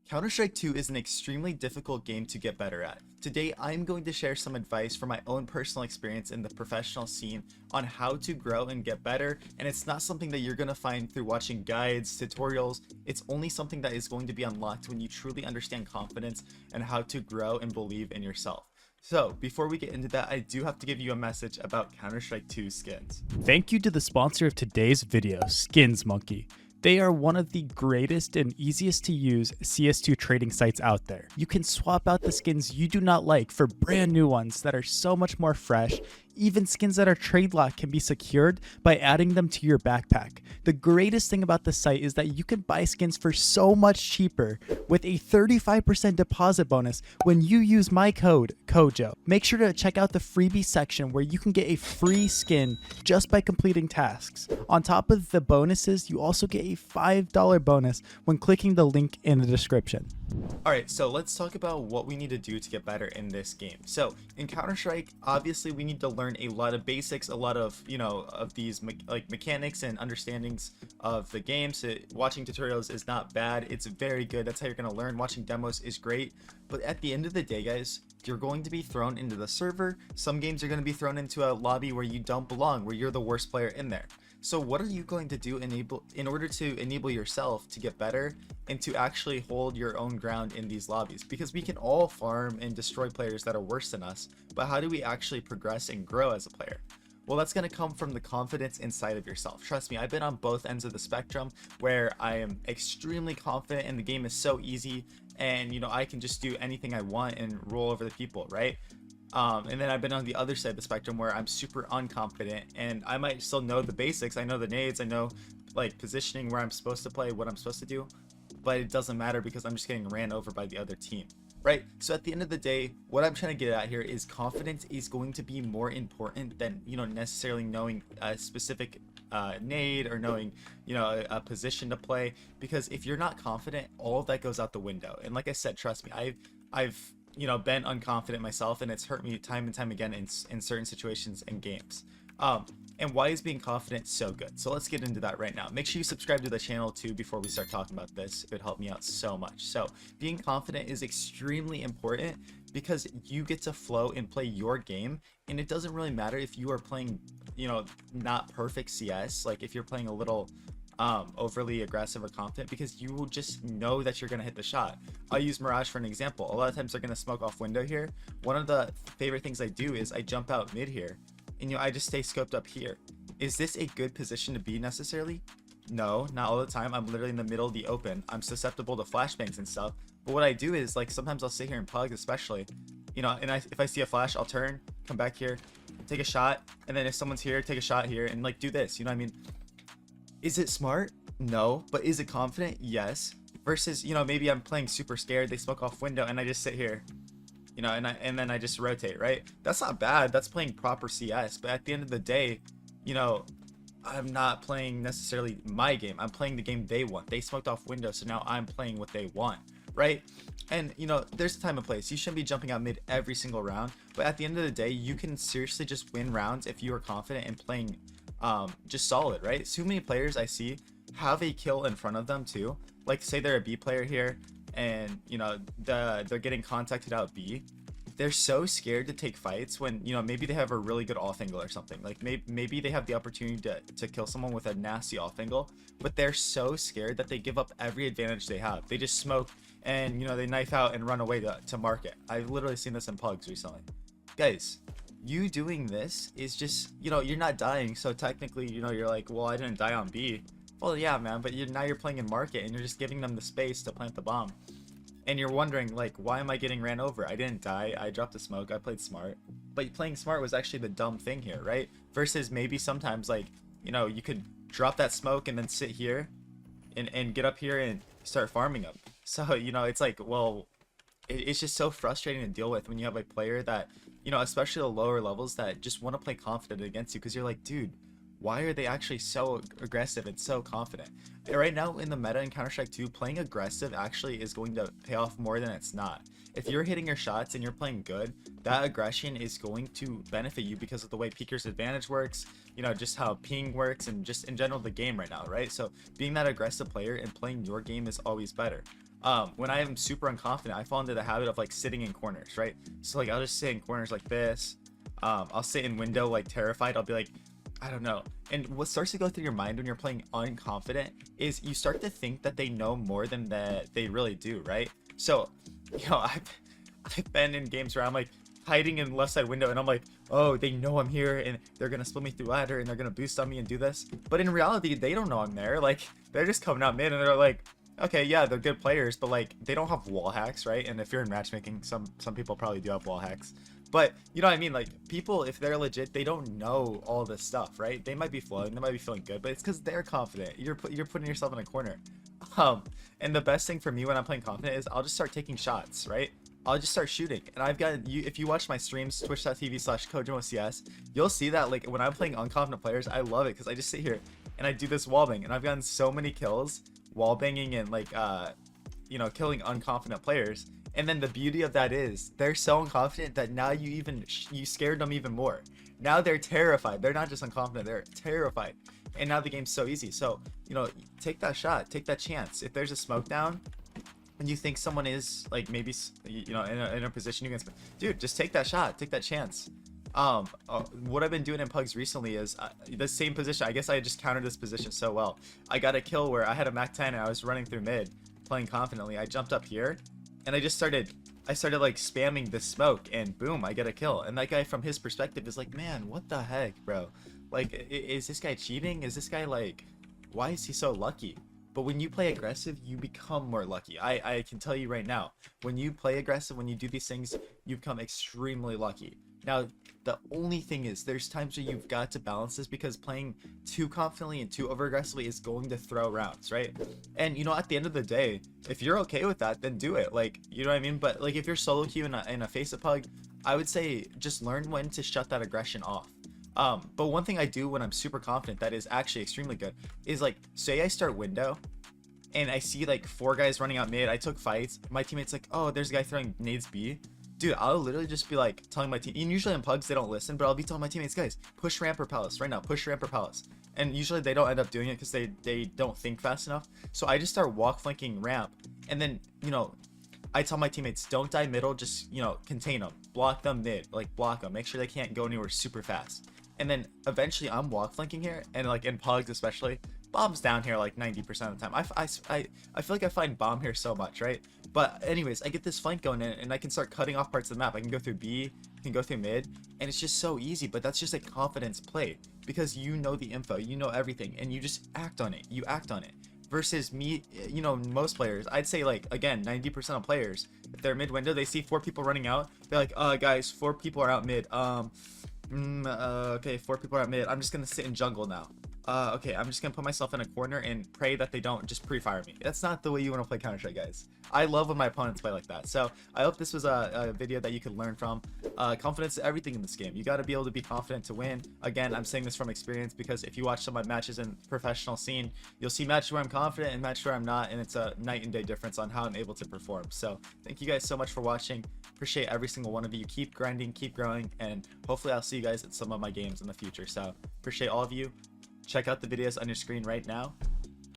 Counter-Strike 2 is an extremely difficult game to get better at. Today, I'm going to share some advice from my own personal experience in the professional scene on how to grow and get better, and it's not something that you're going to find through watching guides, tutorials. It's only something that is going to be unlocked when you truly understand confidence and how to grow and believe in yourself. So, before we get into that, I do have to give you a message about Counter-Strike 2 skins. Thank you to the sponsor of today's video, Skins Monkey. They are one of the greatest and easiest to use CS2 trading sites out there. You can swap out the skins you do not like for brand new ones that are so much more fresh. Even skins that are trade locked can be secured by adding them to your backpack. The greatest thing about the site is that you can buy skins for so much cheaper with a 35% deposit bonus when you use my code, COJO. Make sure to check out the freebie section where you can get a free skin just by completing tasks. On top of the bonuses, you also get a $5 bonus when clicking the link in the description. Alright, so let's talk about what we need to do to get better in this game. So, in Counter-Strike, obviously we need to learn a lot of basics, a lot of, of these mechanics and understandings of the game. So, watching tutorials is not bad, it's very good, that's how you're going to learn. Watching demos is great, but at the end of the day, guys, you're going to be thrown into the server. Some games are going to be thrown into a lobby where you don't belong, where you're the worst player in there. So what are you going to do in order to enable yourself to get better and to actually hold your own ground in these lobbies? Because we can all farm and destroy players that are worse than us, but how do we actually progress and grow as a player? Well, that's going to come from the confidence inside of yourself. Trust me, I've been on both ends of the spectrum where I am extremely confident and the game is so easy and I can just do anything I want and roll over the people, right? And then I've been on the other side of the spectrum where I'm super unconfident and I might still know the basics. I know the nades, I know like positioning, where I'm supposed to play, what I'm supposed to do, but it doesn't matter because I'm just getting ran over by the other team, right? So at the end of the day, what I'm trying to get at here is confidence is going to be more important than necessarily knowing a specific nade or knowing a position to play, because if you're not confident, all of that goes out the window. And like I said, trust me, I've been unconfident myself, and it's hurt me time and time again in certain situations and games. And why is being confident so good? So let's get into that right now. Make sure you subscribe to the channel too before we start talking about this. It would help me out so much. So being confident is extremely important because you get to flow and play your game, and it doesn't really matter if you are playing not perfect CS, like if you're playing a little overly aggressive or confident, because you will just know that you're going to hit the shot. I'll use Mirage for an example. A lot of times they're going to smoke off window here. One of the favorite things I do is I jump out mid here and I just stay scoped up here. Is this a good position to be necessarily? No, not all the time. I'm literally in the middle of the open. I'm susceptible to flashbangs and stuff, but what I do is, like, sometimes I'll sit here and pug, especially and if I see a flash, I'll turn, come back here, take a shot, and then if someone's here, take a shot here and like do this, what I mean? Is it smart? No. But is it confident? Yes. Versus, maybe I'm playing super scared, they smoke off window, and I just sit here, and then I just rotate, right? That's not bad. That's playing proper CS. But at the end of the day, I'm not playing necessarily my game. I'm playing the game they want. They smoked off window, so now I'm playing what they want, right? And there's a time and place. You shouldn't be jumping out mid every single round, but at the end of the day, you can seriously just win rounds if you are confident and playing just solid, right? So many players I see have a kill in front of them too. Like, say they're a B player here and they're getting contacted out B. They're so scared to take fights when maybe they have a really good off angle or something. Like maybe they have the opportunity to kill someone with a nasty off angle, but they're so scared that they give up every advantage they have. They just smoke and they knife out and run away to market. I've literally seen this in pugs recently. Guys, you doing this is just you're not dying, so technically you're like, well, I didn't die on B. Well, yeah, man, but now you're playing in market and you're just giving them the space to plant the bomb, and you're wondering, like, why am I getting ran over? I didn't die, I dropped the smoke, I played smart. But playing smart was actually the dumb thing here, right? Versus maybe sometimes, like, you could drop that smoke and then sit here and get up here and start farming them. So it's like, well, it's just so frustrating to deal with when you have a player that especially the lower levels, that just want to play confident against you, because you're like, dude, why are they actually so aggressive and so confident? Right now in the meta in Counter-Strike 2, playing aggressive actually is going to pay off more than it's not. If you're hitting your shots and you're playing good, that aggression is going to benefit you because of the way Peeker's advantage works, just how ping works, and just in general the game right now, right? So being that aggressive player and playing your game is always better. When I am super unconfident, I fall into the habit of like sitting in corners, right? So like I'll just sit in corners like this. I'll sit in window like terrified. I'll be like, I don't know. And what starts to go through your mind when you're playing unconfident is you start to think that they know more than that they really do, right? So, I've been in games where I'm like hiding in left side window and I'm like, oh, they know I'm here and they're gonna split me through ladder and they're gonna boost on me and do this. But in reality, they don't know I'm there. Like they're just coming out mid and they're like, okay, yeah, they're good players, but like they don't have wall hacks, right? And if you're in matchmaking, some people probably do have wall hacks. But you know what I mean? Like people, if they're legit, they don't know all this stuff, right? They might be flowing, they might be feeling good, but it's because they're confident. You're putting yourself in a corner. And the best thing for me when I'm playing confident is I'll just start taking shots, right? I'll just start shooting. And I've got you, if you watch my streams, twitch.tv/CojoCS, you'll see that like when I'm playing unconfident players, I love it because I just sit here and I do this wallbang, and I've gotten so many kills wallbanging and like killing unconfident players. And then the beauty of that is they're so unconfident that now you scared them even more. Now they're terrified. They're not just unconfident, they're terrified. And now the game's so easy. So, take that shot, take that chance. If there's a smoke down and you think someone is like maybe in a position you can, dude, just take that shot, take that chance. What I've been doing in pugs recently is the same position. I guess I just countered this position so well. I got a kill where I had a Mac 10 and I was running through mid, playing confidently. I jumped up here and I started like spamming the smoke, and boom, I get a kill. And that guy, from his perspective, is like, man, what the heck, bro? Like, is this guy cheating? Is this guy like, why is he so lucky? But when you play aggressive, you become more lucky. I can tell you right now, when you play aggressive, when you do these things, you become extremely lucky. Now, the only thing is there's times where you've got to balance this, because playing too confidently and too over aggressively is going to throw rounds, right? And at the end of the day, if you're okay with that, then do it. Like, you know what I mean? But like if you're solo queue in a face-up pug, I would say just learn when to shut that aggression off. But one thing I do when I'm super confident that is actually extremely good is, like, say I start window and I see like 4 guys running out mid. I took fights. My teammate's like, oh, there's a guy throwing nades B. Dude, I'll literally just be like telling my team, and usually in pugs they don't listen, but I'll be telling my teammates, guys, push ramp or palace right now, push ramp or palace. And usually they don't end up doing it because they don't think fast enough. So I just start walk flanking ramp, and then I tell my teammates, don't die middle, just contain them, block them mid, like block them, make sure they can't go anywhere super fast. And then eventually I'm walk flanking here, and like in pugs especially, bomb's down here like 90% of the time. I feel like I find bomb here so much, right? But anyways, I get this flank going in and I can start cutting off parts of the map. I can go through B, I can go through mid, and it's just so easy. But that's just a confidence play, because you know the info, you know everything, and you just act on it. You act on it. Versus me, most players, I'd say like, again, 90% of players, if they're mid window, they see 4 people running out, they're like, guys, 4 people are out mid. Okay, 4 people are out mid. I'm just gonna sit in jungle now. Okay, I'm just gonna put myself in a corner and pray that they don't just pre-fire me. That's not the way you want to play Counter-Strike, guys. I love when my opponents play like that. So I hope this was a video that you could learn from. Confidence is everything in this game. You got to be able to be confident to win. Again, I'm saying this from experience, because if you watch some of my matches in professional scene, you'll see matches where I'm confident and matches where I'm not, and it's a night and day difference on how I'm able to perform. So thank you guys so much for watching. Appreciate every single one of you. Keep grinding, keep growing, and hopefully I'll see you guys at some of my games in the future. So appreciate all of you. Check out the videos on your screen right now,